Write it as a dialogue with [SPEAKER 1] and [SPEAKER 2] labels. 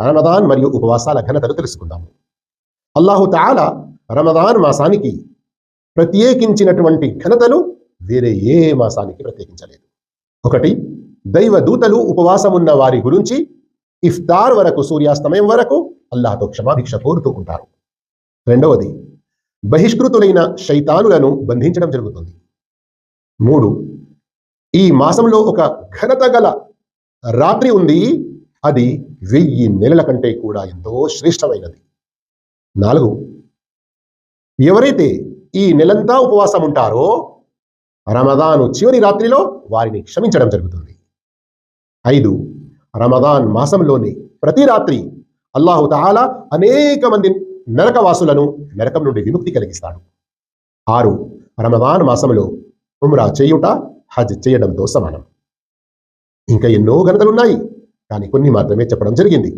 [SPEAKER 1] రమదాన్ మరియు ఉపవాసాల ఘనతను తెలుసుకుందాము. అల్లాహు తఆలా రమదాన్ మాసానికి ప్రత్యేకించినటువంటి ఘనతలు వేరే ఏ మాసానికి ప్రత్యేకించలేదు. ఒకటి, దైవ దూతలు ఉపవాసమున్న వారి గురించి ఇఫ్తార్ వరకు, సూర్యాస్తమయం వరకు అల్లాహతో క్షమాభిక్ష కోరుతూ ఉంటారు. రెండవది, బహిష్కృతులైన శైతానులను బంధించడం జరుగుతుంది. 3, ఈ మాసంలో ఒక ఘనత గల రాత్రి ఉంది, అది 1000 నెలల కంటే కూడా ఎంతో శ్రేష్టమైనది. 4, ఎవరైతే ఈ నెలంతా ఉపవాసం ఉంటారో రమదాను చివరి రాత్రిలో వారిని క్షమించడం జరుగుతుంది. 5, రమదాన్ మాసంలోని ప్రతి రాత్రి అల్లాహు తఆలా అనేక మంది నరకవాసులను నరకం నుండి విముక్తి కలిగిస్తాడు. 6, రమదాన్ మాసంలో ఉమ్రా చేయుట హజ్ చేయడంతో సమానం. ఇంకా ఎన్నో ఘనతలున్నాయి, కానీ కొన్ని మాత్రమే చెప్పడం జరిగింది.